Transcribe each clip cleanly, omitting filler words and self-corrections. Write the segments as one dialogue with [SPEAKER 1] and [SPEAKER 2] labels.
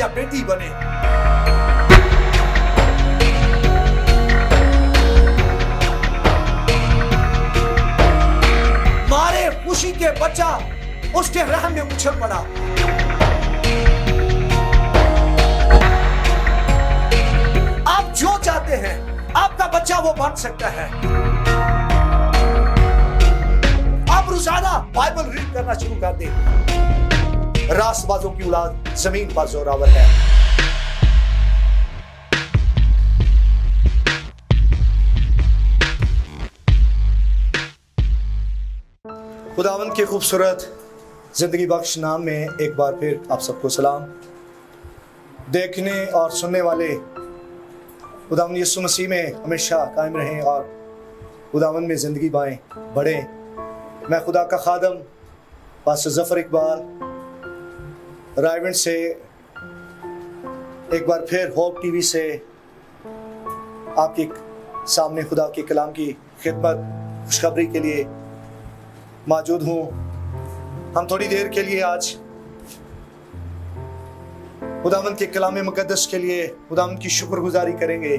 [SPEAKER 1] या बेटी बने। मारे खुशी के बच्चा उसके रहम में उछल पड़ा। आप जो चाहते हैं आपका बच्चा वो बन सकता है। आप रोजाना बाइबल रीड करना शुरू कर दें। रास्तबाजों की औलाद जमीन पर जोरावर है। खुदावंद के खूबसूरत जिंदगी बख्श नाम में एक बार फिर आप सबको सलाम। देखने और सुनने वाले खुदावंद यीशु मसीह में हमेशा कायम रहें और खुदावंद में ज़िंदगी पाएं, बढ़ें। मैं खुदा का खादम पास्टर ज़फ़र इकबाल रायगंज से एक बार फिर होप टीवी से आपके सामने खुदा के कलाम की खिदमत खुशखबरी के लिए मौजूद हूँ। हम थोड़ी देर के लिए आज खुदावंद के कलाम मुकद्दस के लिए खुदावंद की शुक्रगुजारी करेंगे।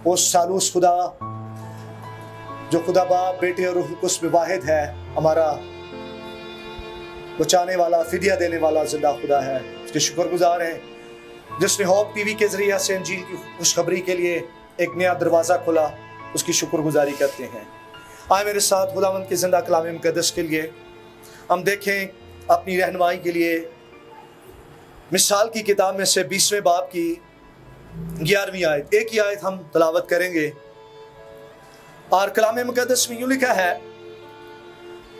[SPEAKER 1] उस सालूस खुदा जो खुदा बाप, बेटे और रूह कुद्स में वाहिद है, हमारा बचाने वाला, फिदिया देने वाला जिंदा खुदा है, उसके शुक्रगुजार हैं। जिसने होप टीवी के जरिए से इंजील की खुशखबरी के लिए एक नया दरवाज़ा खोला, उसकी शुक्रगुजारी करते हैं। आए मेरे साथ खुदावंद के जिंदा कलाम मुकद्दस के लिए हम देखें अपनी रहनुमाई के लिए मिसाल की किताब में से 20वें बाब की 11वीं आयत। एक ही आयत हम तलावत करेंगे और कलाम मुकद्दस में यूं लिखा है,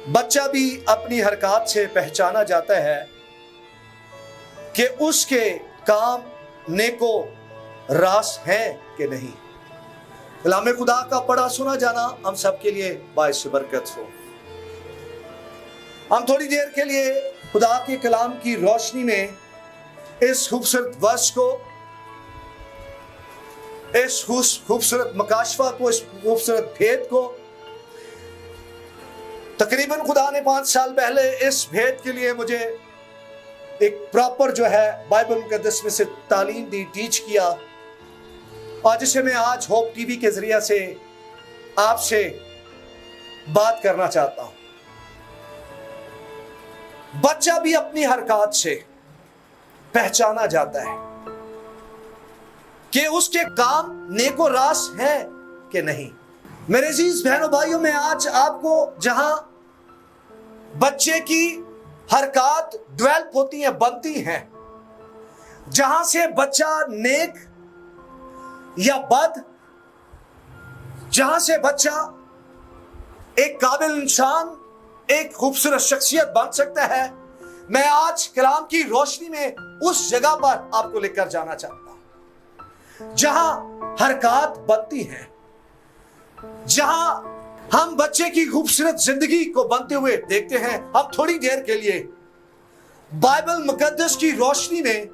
[SPEAKER 1] बच्चा भी अपनी हरकत से पहचाना जाता है कि उसके काम नेको रास हैं कि नहीं। कलाम खुदा का पढ़ा सुना जाना हम सबके लिए बाइस बरकत हो। हम थोड़ी देर के लिए खुदा के कलाम की रोशनी में इस खूबसूरत वर्ष को, इस खूबसूरत मकाशफा को, इस खूबसूरत भेद को, तकरीबन खुदा ने 5 साल पहले इस भेद के लिए मुझे एक प्रॉपर जो है बाइबल मुकद्दस में से तालीम दी, टीच किया, और जिसे मैं आज होप टीवी के जरिए से आपसे बात करना चाहता हूं। बच्चा भी अपनी हरकत से पहचाना जाता है कि उसके काम नेको रास है कि नहीं। मेरे अजीज बहनों भाइयों, मैं आज आपको जहां बच्चे की हरकत डेवलप होती है, बनती है, जहां से बच्चा नेक या बद, जहां से बच्चा एक काबिल इंसान, एक खूबसूरत शख्सियत बन सकता है, मैं आज कलाम की रोशनी में उस जगह पर आपको लेकर जाना चाहता हूं जहां हरकत बनती है, जहां हम बच्चे की खूबसूरत जिंदगी को बनते हुए देखते हैं। हम थोड़ी देर के लिए बाइबल मुकद्दस की रोशनी में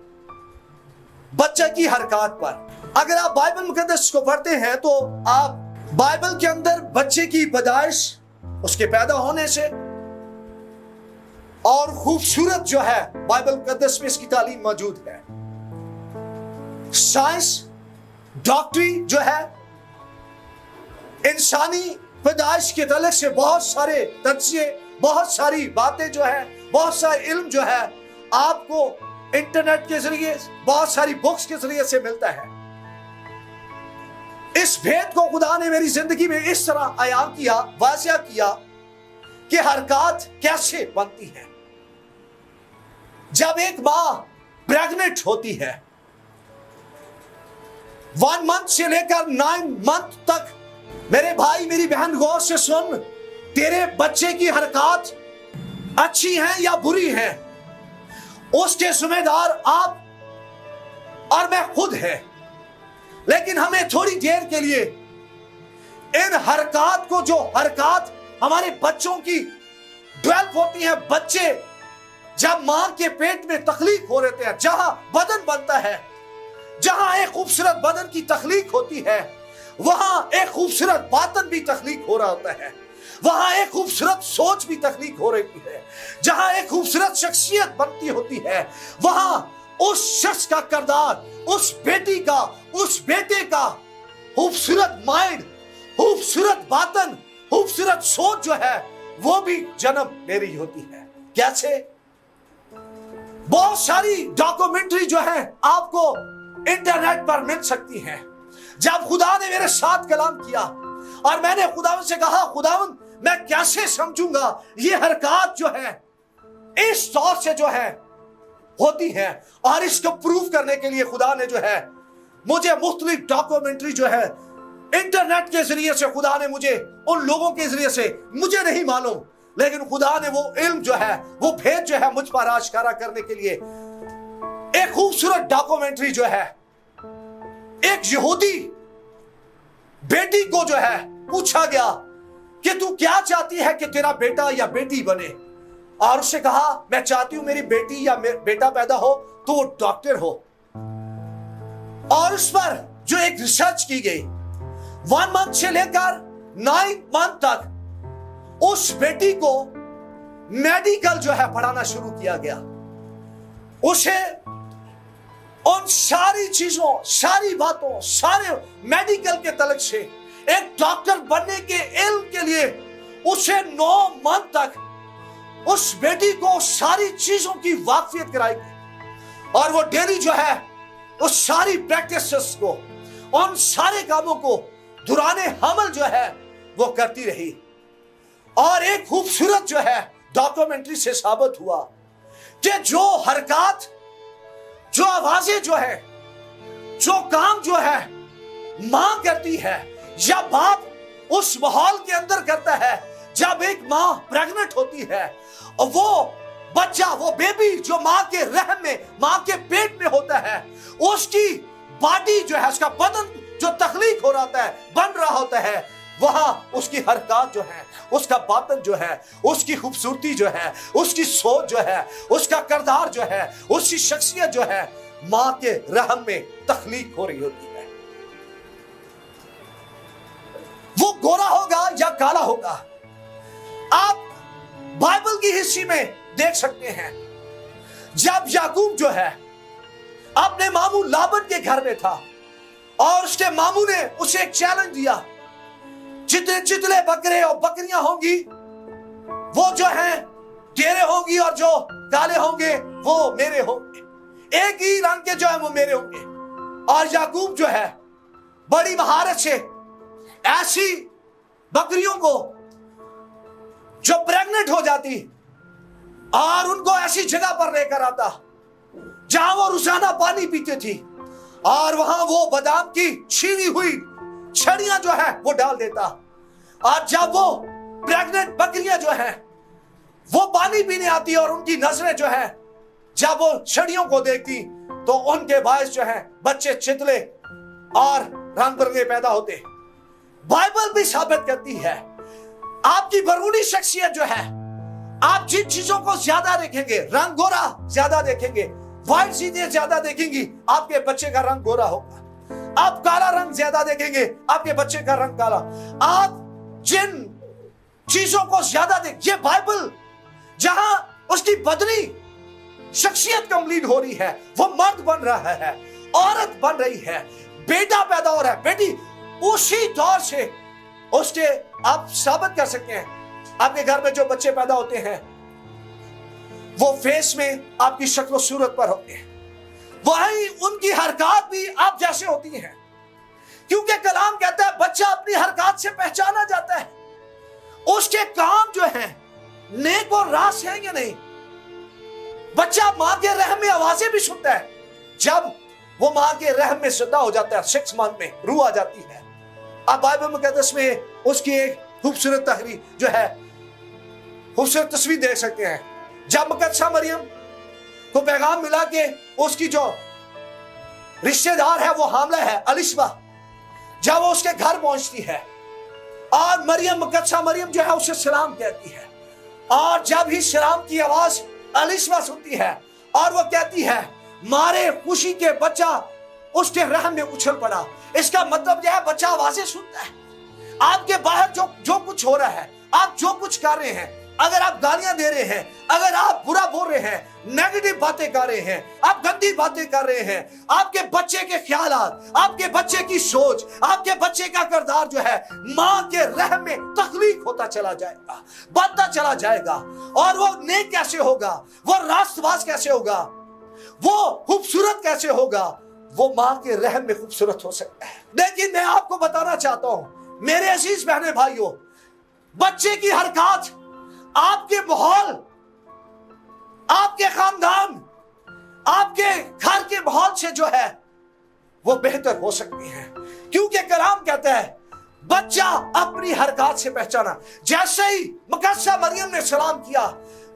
[SPEAKER 1] बच्चे की हरकत पर, अगर आप बाइबल मुकद्दस को पढ़ते हैं तो आप बाइबल के अंदर बच्चे की पैदाइश, उसके पैदा होने से, और खूबसूरत जो है बाइबल मुकद्दस में इसकी तालीम मौजूद है। साइंस, डॉक्टरी जो है, इंसानी पैदाइश के तलक से बहुत सारे तज्जिए, बहुत सारी बातें जो है, बहुत सारे इल्म जो है आपको इंटरनेट के जरिए, बहुत सारी बुक्स के जरिए से मिलता है। इस भेद को खुदा ने मेरी जिंदगी में इस तरह आयाम किया, वाज़िया किया कि हरकत कैसे बनती है। जब एक मां प्रेग्नेंट होती है, 1 मंथ से लेकर 9 मंथ तक, मेरे भाई मेरी बहन गौर से सुन, तेरे बच्चे की हरकत अच्छी है या बुरी है, उसके जिम्मेदार आप और मैं खुद है। लेकिन हमें थोड़ी देर के लिए इन हरकत को, जो हरकत हमारे बच्चों की डेवलप होती है, बच्चे जब मां के पेट में तख्लीक हो रहते हैं, जहां बदन बनता है, जहां एक खूबसूरत बदन की तख्लीक होती है, वहां एक खूबसूरत बातन भी तख्लीक हो रहा होता है, वहां एक खूबसूरत सोच भी तख्लीक हो रही है, जहां एक खूबसूरत शख्सियत बनती होती है, वहां उस शख्स का किरदार, उस बेटी का, उस बेटे का खूबसूरत माइंड, खूबसूरत बातन, खूबसूरत सोच जो है वो भी जन्म ले रही होती है। कैसे? बहुत सारी डॉक्यूमेंट्री जो है आपको इंटरनेट पर मिल सकती है। जब खुदा ने मेरे साथ कलाम किया और मैंने खुदावन से कहा, खुदावन मैं कैसे समझूंगा ये हरकत जो है इस दौर से जो है होती है, और इसको प्रूफ करने के लिए खुदा ने जो है मुझे मुख्तलिफ डॉक्यूमेंट्री जो है इंटरनेट के जरिए से खुदा ने मुझे, उन लोगों के जरिए से, मुझे नहीं मालूम, लेकिन खुदा ने वो इल्म जो है, वो भेद जो है मुझ पर आश्कारा करने के लिए एक खूबसूरत डॉक्यूमेंट्री जो है, एक यहूदी बेटी को जो है पूछा गया कि तू क्या चाहती है कि तेरा बेटा या बेटी बने, और उससे कहा मैं चाहती हूं मेरी बेटी या बेटा पैदा हो तो वो डॉक्टर हो। और उस पर जो एक रिसर्च की गई 1 मंथ से लेकर 9 मंथ तक उस बेटी को मेडिकल जो है पढ़ाना शुरू किया गया। उसे उन सारी चीजों, सारी बातों, सारे मेडिकल के तलक से एक डॉक्टर बनने के इल्म के लिए उसे 9 मंथ तक उस बेटी को सारी चीजों की वाकफियत कराई गई, और वो डेली जो है उस सारी प्रैक्टिसेस को, उन सारे कामों को दुराने हमल जो है वो करती रही। और एक खूबसूरत जो है डॉक्यूमेंट्री से साबित हुआ कि जो हरकत, जो आवाजें जो है, जो काम जो है मां करती है या बाप उस माहौल के अंदर करता है, जब एक मां प्रेग्नेंट होती है और वो बच्चा, वो बेबी जो मां के रहम में, मां के पेट में होता है, उसकी बॉडी जो है, उसका बदन जो तख्लीक हो रहा है, बन रहा होता है, वहां उसकी हरकत जो है, उसका बातन जो है, उसकी खूबसूरती जो है, उसकी सोच जो है, उसका किरदार जो है, उसकी शख्सियत जो है मां के रहम में तख्लीक हो रही होती है। वो गोरा होगा या काला होगा, आप बाइबल की हिस्ट्री में देख सकते हैं। जब याकूब जो है अपने मामू लाबन के घर में था और उसके मामू ने उसे एक चैलेंज दिया, जितने जितने बकरे और बकरियां होंगी वो जो है तेरे होंगी और जो काले होंगे वो मेरे होंगे, एक ही रंग के जो है वो मेरे होंगे। और याकूब जो है बड़ी महारत से ऐसी बकरियों को जो प्रेग्नेंट हो जाती और उनको ऐसी जगह पर लेकर आता जहां वो रोजाना पानी पीते थी, और वहां वो बादाम की छीनी हुई छड़ियां जो है वो डाल देता, और जब वो प्रेग्नेंट बकरियां जो है वो पानी पीने आती और उनकी नजरें जो है जब वो छड़ियों को देखती तो उनके बायस जो है बच्चे चितले और रंग बिरंगे पैदा होते। बाइबल भी साबित करती है आपकी बरूनी शख्सियत जो है, आप जिन चीजों को ज्यादा देखेंगे, रंग गोरा ज्यादा देखेंगे, व्हाइट चीजें ज्यादा देखेंगी, आपके बच्चे का रंग गोरा होगा। आप काला रंग ज्यादा देखेंगे, आपके बच्चे का रंग काला। आप जिन चीजों को ज्यादा देख, ये बाइबल जहां उसकी बदनी शख्सियत कंप्लीट हो रही है, वो मर्द बन रहा है, औरत बन रही है, बेटा पैदा हो रहा है, बेटी, उसी दौर से उसके आप साबित कर सकते हैं। आपके घर में जो बच्चे पैदा होते हैं वो फेस में आपकी शक्ल सूरत पर होते हैं, वही उनकी हरकत भी आप जैसे होती हैं, क्योंकि कलाम कहता है बच्चा अपनी हरकत से पहचाना जाता है, उसके काम जो है नेक और रास है या नहीं। बच्चा मां के रहम में आवाजें भी सुनता है, जब वो मां के रहम में शुदा हो जाता है, 6 मंथ में रूह आ जाती है। आप बाइबल मुकद्दस में उसकी एक खूबसूरत तहरीर जो है, खूबसूरत तस्वीर देख सकते हैं। जब मुकद्दसा मरियम को पैगाम मिला कि उसकी जो रिश्तेदार है वो हामला है, अलिशबा, जब वो उसके घर पहुंचती है और मरियम, मुकद्दसा मरियम जो है उसे सलाम कहती है, और जब ही सलाम की आवाज अलिशबा सुनती है और वो कहती है मारे खुशी के बच्चा उसके रहम में उछल पड़ा। इसका मतलब यह है बच्चा आवाजें सुनता है, आपके बाहर जो कुछ हो रहा है, आप जो कुछ कर रहे हैं, اگر آپ گالیاں دے رہے ہیں, اگر آپ برا بول رہے ہیں, نیگیٹو باتیں کر رہے ہیں, آپ گندی باتیں کر رہے ہیں, آپ کے بچے کے خیالات, آپ کے بچے کی سوچ, آپ کے بچے کا کردار جو ہے ماں کے رحم میں تخلیق ہوتا چلا جائے گا, بنتا چلا جائے گا. اور وہ نیک کیسے ہوگا, وہ راست باز کیسے ہوگا, وہ خوبصورت کیسے ہوگا, وہ ماں کے رحم میں خوبصورت ہو سکتا ہے. لیکن میں آپ کو بتانا چاہتا ہوں میرے عزیز بہنیں بھائیوں, بچے کی حرکات آپ کے ماحول, آپ کے خاندان, آپ کے گھر کے ماحول سے جو ہے وہ بہتر ہو سکتی ہیں, کیونکہ کلام کہتا ہے بچہ اپنی حرکات سے پہچانا. جیسے ہی مقدسہ مریم نے سلام کیا,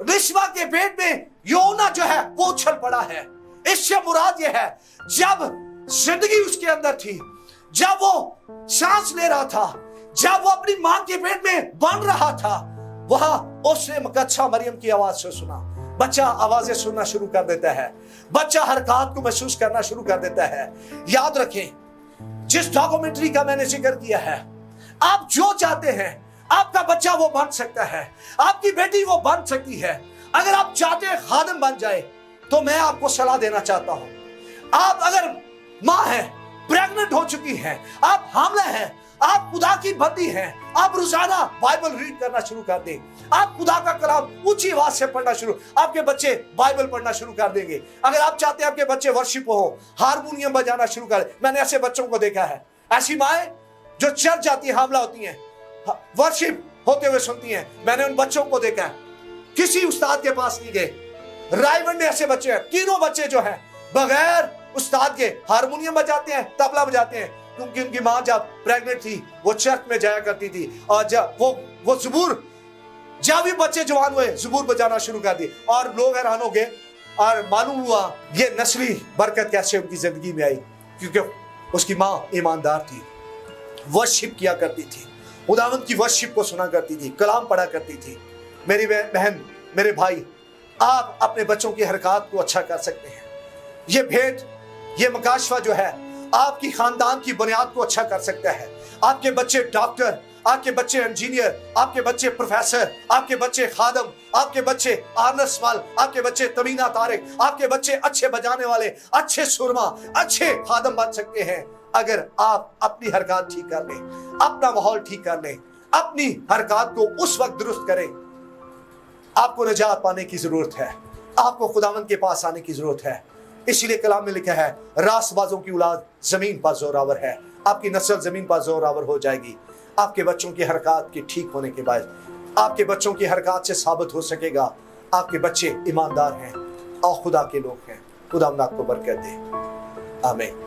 [SPEAKER 1] رشوہ کے پیٹ میں یونا جو ہے وہ اچھل پڑا ہے. اس سے مراد یہ ہے جب زندگی اس کے اندر تھی, جب وہ سانس لے رہا تھا, جب وہ اپنی ماں کے پیٹ میں بن رہا تھا, وہاں اس نے مقدسہ مریم کی آواز سے سنا. بچہ آوازیں سننا شروع کر دیتا ہے, بچہ حرکات کو محسوس کرنا شروع کر دیتا ہے. یاد رکھیں جس ڈاکومنٹری کا میں نے ذکر کیا ہے, آپ جو چاہتے ہیں آپ کا بچہ وہ بن سکتا ہے, آپ کی بیٹی وہ بن سکتی ہے. اگر آپ چاہتے ہیں خادم بن جائے تو میں آپ کو صلاح دینا چاہتا ہوں, آپ اگر ماں ہیں, پریگننٹ ہو چکی ہیں, آپ حاملہ ہیں, آپ خدا کی بندی ہیں, آپ روزانہ بائبل ریڈ کرنا شروع کر دیں, آپ خدا کا کلام اونچی آواز سے پڑھنا شروع, آپ کے بچے بائبل پڑھنا شروع کر دیں گے. اگر آپ چاہتے ہیں آپ کے بچے ورشپ ہو, ہارمونیم بجانا شروع کر دیں. میں نے ایسے بچوں کو دیکھا ہے, ایسی مائیں جو چرچ جاتی ہیں, حاملہ ہوتی ہیں, ورشپ ہوتے ہوئے سنتی ہیں. میں نے ان بچوں کو دیکھا ہے, کسی استاد کے پاس نہیں گئے. رائے میں ایسے بچے ہیں, تینوں بچے جو ہیں بغیر استاد کے ہارمونیم بجاتے ہیں, طبلہ بجاتے ہیں, کیونکہ ان کی ماں جب پریگننٹ تھی وہ چرچ میں جایا کرتی تھی, اور جب وہ زبور, جب بھی بچے جوان ہوئے زبور بجانا شروع کر دی, اور لوگ حیران ہو گئے اور معلوم ہوا یہ نسلی برکت کیسے ان کی زندگی میں آئی, کیونکہ اس کی ماں ایماندار تھی, ورشپ کیا کرتی تھی, خداوند کی ورشپ کو سنا کرتی تھی, کلام پڑھا کرتی تھی. میری بہن, میرے بھائی, آپ اپنے بچوں کی حرکات کو اچھا کر سکتے ہیں. یہ بھیٹ, یہ مکاشفہ جو ہے آپ کی خاندان کی بنیاد کو اچھا کر سکتا ہے. آپ کے بچے ڈاکٹر, آپ کے بچے انجینئر, آپ کے بچے پروفیسر, آپ کے بچے خادم, آپ کے بچے آرنس مال, آپ کے بچے تمینہ طارق, آپ کے بچے اچھے بجانے والے, اچھے سرما, اچھے خادم بن سکتے ہیں اگر آپ اپنی حرکات ٹھیک کر لیں, اپنا ماحول ٹھیک کر لیں, اپنی حرکات کو اس وقت درست کریں. آپ کو نجات پانے کی ضرورت ہے, آپ کو خداوند کے پاس آنے کی ضرورت ہے. اسی لیے کلام میں لکھا ہے راست بازوں کی اولاد زمین پر زوراور ہے. آپ کی نسل زمین پر زوراور ہو جائے گی. آپ کے بچوں کی حرکات کے ٹھیک ہونے کے بعد آپ کے بچوں کی حرکات سے ثابت ہو سکے گا آپ کے بچے ایماندار ہیں اور خدا کے لوگ ہیں. خدا آپ کو برکت دے. آمین.